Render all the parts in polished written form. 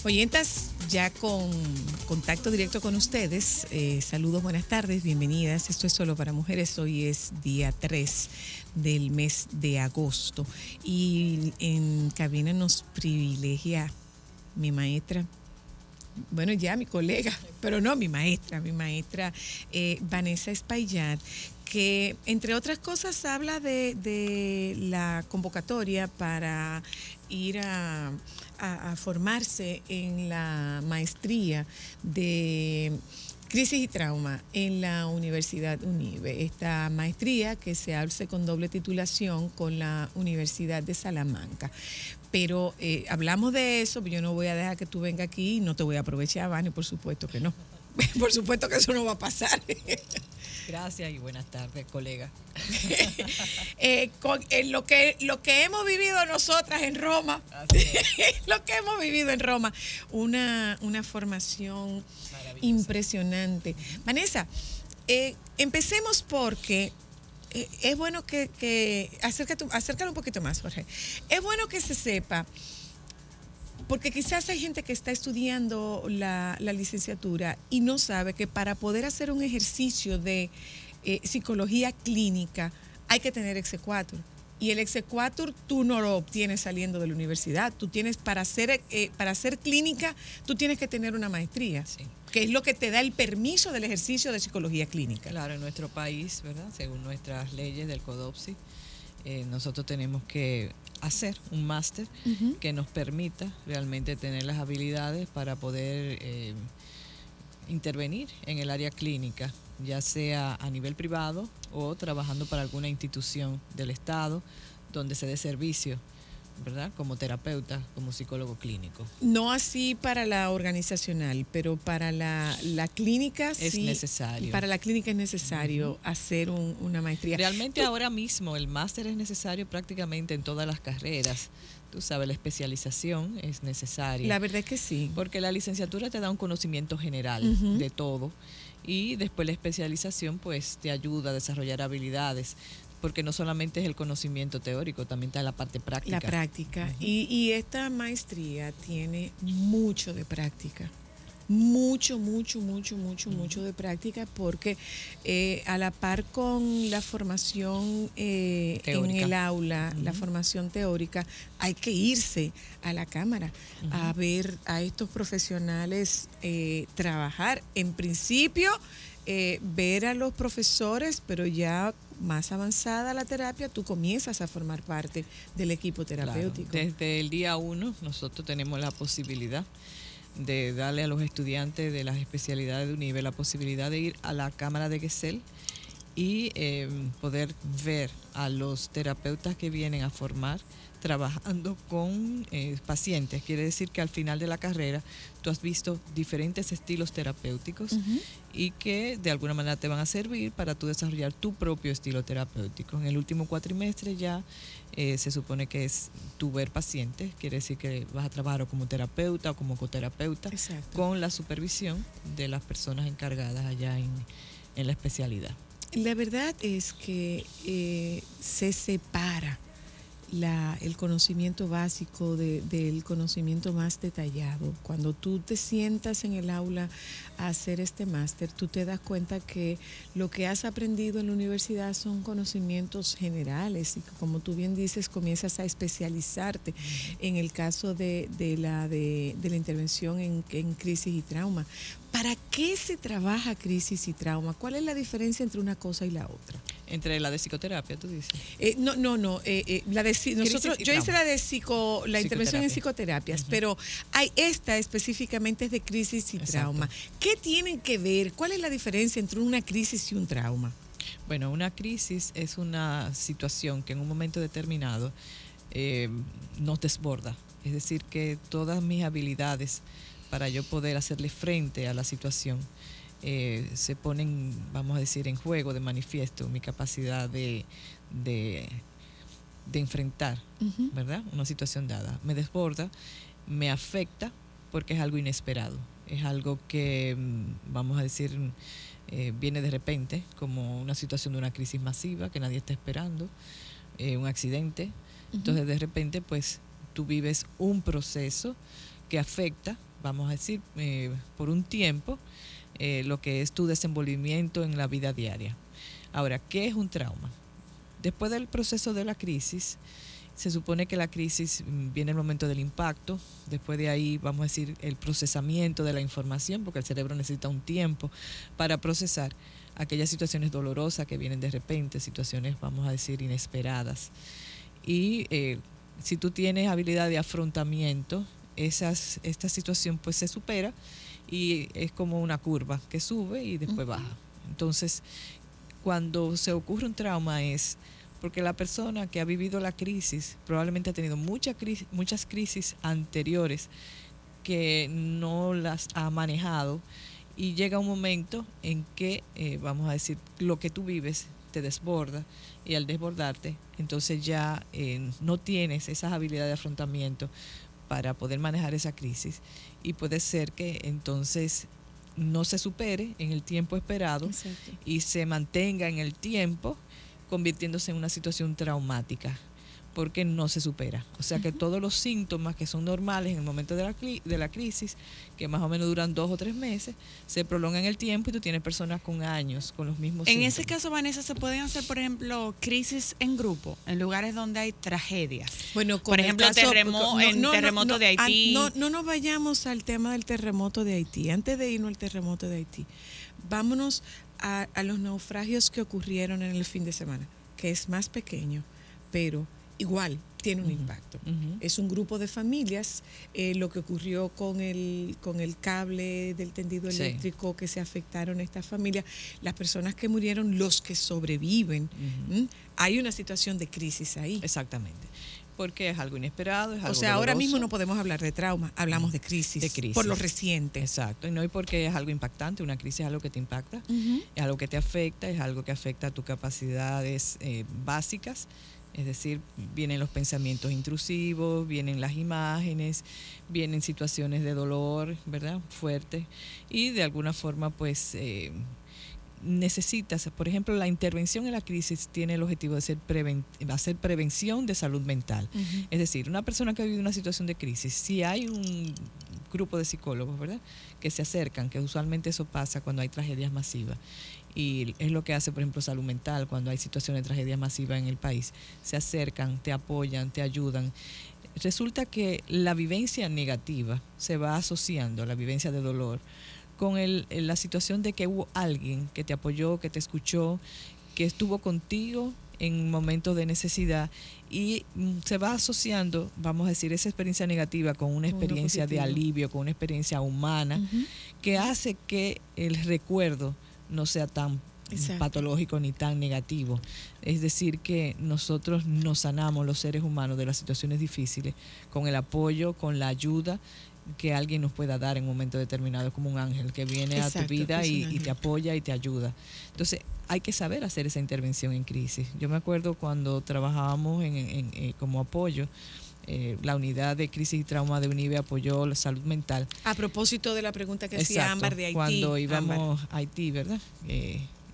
Oyentas, ya con contacto directo con ustedes, saludos, buenas tardes, bienvenidas. Esto es Solo para Mujeres, hoy es día 3 del mes de agosto y en cabina nos privilegia mi maestra, bueno, ya mi colega, pero no mi maestra, Vanessa Espaillat, que entre otras cosas habla de la convocatoria para ir a formarse en la maestría de crisis y trauma en la Universidad UNIBE. Esta maestría que se hace con doble titulación con la Universidad de Salamanca. Pero hablamos de eso, yo no voy a dejar que tú vengas aquí y no te voy a aprovechar, Vani, por supuesto que no. Por supuesto que eso no va a pasar. Gracias y buenas tardes, colega. Lo que hemos vivido nosotras en Roma, lo que hemos vivido en Roma, una formación impresionante. Vanessa, empecemos porque es bueno que acércalo un poquito más, Jorge. Es bueno que se sepa, porque quizás hay gente que está estudiando la licenciatura y no sabe que para poder hacer un ejercicio de psicología clínica hay que tener exequatur. Y el exequatur tú no lo obtienes saliendo de la universidad. Tú tienes, para hacer clínica, tú tienes que tener una maestría. Sí. Que es lo que te da el permiso del ejercicio de psicología clínica. Claro, en nuestro país, ¿verdad? Según nuestras leyes del CODOPSI, nosotros tenemos que hacer un máster que nos permita realmente tener las habilidades para poder intervenir en el área clínica, ya sea a nivel privado o trabajando para alguna institución del Estado donde se dé servicio, ¿verdad? Como terapeuta, como psicólogo clínico. No así para la organizacional, pero para la clínica es sí. Necesario. Para la clínica es necesario hacer una maestría. Realmente ahora mismo el máster es necesario prácticamente en todas las carreras. Tú sabes, la especialización es necesaria. La verdad es que sí. Porque la licenciatura te da un conocimiento general de todo y después la especialización pues te ayuda a desarrollar habilidades. Porque no solamente es el conocimiento teórico, también está la parte práctica. La práctica. Y esta maestría tiene mucho de práctica. Mucho de práctica, porque a la par con la formación en el aula, la formación teórica, hay que irse a la cámara a ver a estos profesionales trabajar. En principio, ver a los profesores, pero ya más avanzada la terapia, tú comienzas a formar parte del equipo terapéutico. Claro. Desde el día 1 nosotros tenemos la posibilidad de darle a los estudiantes de las especialidades de UNIBE la posibilidad de ir a la cámara de Gesell y poder ver a los terapeutas que vienen a formar trabajando con pacientes. Quiere decir que al final de la carrera tú has visto diferentes estilos terapéuticos y que de alguna manera te van a servir para tú desarrollar tu propio estilo terapéutico. En el último cuatrimestre ya se supone que es tu ver pacientes, quiere decir que vas a trabajar o como terapeuta o como coterapeuta. Exacto. Con la supervisión de las personas encargadas allá en la especialidad. La verdad es que se separa el conocimiento básico del conocimiento más detallado. Cuando tú te sientas en el aula a hacer este máster, tú te das cuenta que lo que has aprendido en la universidad son conocimientos generales y que, como tú bien dices, comienzas a especializarte en el caso de la intervención en crisis y trauma. ¿Para qué se trabaja crisis y trauma? ¿Cuál es la diferencia entre una cosa y la otra? Entre la de psicoterapia, tú dices. No. La de nosotros, yo hice la intervención en psicoterapias, pero esta específicamente es de crisis y trauma. ¿Qué tienen que ver? ¿Cuál es la diferencia entre una crisis y un trauma? Bueno, una crisis es una situación que en un momento determinado nos desborda. Es decir, que todas mis habilidades para yo poder hacerle frente a la situación se ponen, vamos a decir, en juego, de manifiesto, mi capacidad de enfrentar, ¿verdad? Una situación dada. Me desborda, me afecta porque es algo inesperado. Es algo que, vamos a decir, viene de repente, como una situación de una crisis masiva que nadie está esperando, un accidente. Entonces, de repente, pues, tú vives un proceso que afecta, vamos a decir, por un tiempo, lo que es tu desenvolvimiento en la vida diaria. Ahora, ¿qué es un trauma? Después del proceso de la crisis, se supone que la crisis viene el momento del impacto, después de ahí, vamos a decir, el procesamiento de la información, porque el cerebro necesita un tiempo para procesar aquellas situaciones dolorosas que vienen de repente, situaciones, vamos a decir, inesperadas. Y si tú tienes habilidad de afrontamiento, esta situación pues se supera y es como una curva que sube y después baja. Entonces, cuando se ocurre un trauma es porque la persona que ha vivido la crisis probablemente ha tenido muchas crisis anteriores que no las ha manejado y llega un momento en que, vamos a decir, lo que tú vives te desborda y al desbordarte, entonces ya no tienes esas habilidades de afrontamiento para poder manejar esa crisis y puede ser que entonces no se supere en el tiempo esperado. Exacto. Y se mantenga en el tiempo convirtiéndose en una situación traumática porque no se supera. O sea que todos los síntomas que son normales en el momento de la crisis, que más o menos duran 2 o 3 meses, se prolongan en el tiempo y tú tienes personas con años con los mismos síntomas. En ese caso, Vanessa, ¿se pueden hacer, por ejemplo, crisis en grupo, en lugares donde hay tragedias? Bueno, por ejemplo, terremoto de Haití. No nos vayamos al tema del terremoto de Haití. Antes de irnos al terremoto de Haití, vámonos a los naufragios que ocurrieron en el fin de semana, que es más pequeño, pero igual tiene un impacto. Es un grupo de familias, lo que ocurrió con el cable del tendido eléctrico, que se afectaron estas familias, las personas que murieron, los que sobreviven. Hay una situación de crisis ahí. Exactamente. Porque es algo inesperado, es algo doloroso. Ahora mismo no podemos hablar de trauma, hablamos de crisis. Por lo reciente. Exacto, y porque es algo impactante, una crisis es algo que te impacta, es algo que te afecta, es algo que afecta a tus capacidades básicas. Es decir, vienen los pensamientos intrusivos, vienen las imágenes, vienen situaciones de dolor, ¿verdad? Fuertes. Y de alguna forma, pues, necesitas, por ejemplo, la intervención en la crisis tiene el objetivo de hacer prevención de salud mental. Es decir, una persona que ha vivido una situación de crisis, si hay un grupo de psicólogos, ¿verdad?, que se acercan, que usualmente eso pasa cuando hay tragedias masivas. Y es lo que hace, por ejemplo, salud mental cuando hay situaciones de tragedia masiva en el país. Se acercan, te apoyan, te ayudan. Resulta que la vivencia negativa se va asociando a la vivencia de dolor con la situación de que hubo alguien que te apoyó, que te escuchó, que estuvo contigo en momentos de necesidad y se va asociando, vamos a decir, esa experiencia negativa con una experiencia de alivio, con una experiencia humana, que hace que el recuerdo no sea tan patológico ni tan negativo. Es decir, que nosotros nos sanamos, los seres humanos, de las situaciones difíciles con el apoyo, con la ayuda que alguien nos pueda dar en un momento determinado, como un ángel que viene a tu vida y te apoya y te ayuda. Entonces, hay que saber hacer esa intervención en crisis. Yo me acuerdo cuando trabajábamos como apoyo, la unidad de crisis y trauma de UNIBE apoyó la salud mental. A propósito de la pregunta que hacía Ámbar de Haití. Cuando íbamos a Haití, ¿verdad?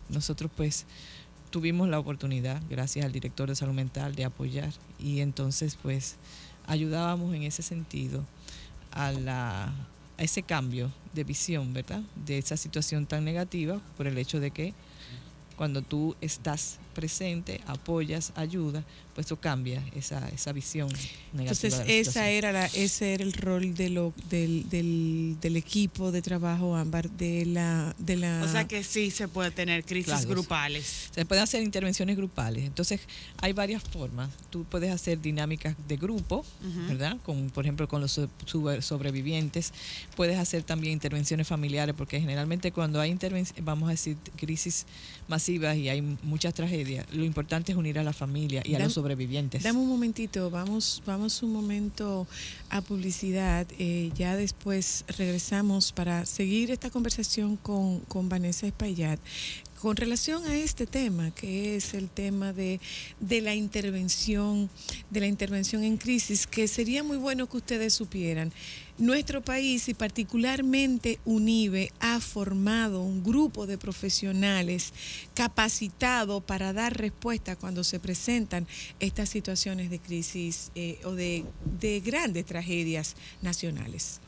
Nosotros pues tuvimos la oportunidad, gracias al director de salud mental, de apoyar y entonces pues ayudábamos en ese sentido a ese cambio de visión, ¿verdad?, de esa situación tan negativa, por el hecho de que cuando tú estás presente, apoyas, ayudas, pues eso cambia esa visión negativa. Entonces ese era el rol del equipo de trabajo, Ámbar, de la. O sea que sí se puede tener crisis grupales. Se pueden hacer intervenciones grupales. Entonces hay varias formas. Tú puedes hacer dinámicas de grupo, ¿verdad? Por ejemplo, con los sobrevivientes. Puedes hacer también intervenciones familiares, porque generalmente cuando hay vamos a decir, crisis masivas y hay muchas tragedias, lo importante es unir a la familia y a los sobrevivientes. Dame un momentito, vamos un momento a publicidad, ya después regresamos para seguir esta conversación con Vanessa Espaillat con relación a este tema, que es el tema de la intervención en crisis, que sería muy bueno que ustedes supieran. Nuestro país y particularmente UNIBE ha formado un grupo de profesionales capacitado para dar respuesta cuando se presentan estas situaciones de crisis o de grandes tragedias nacionales.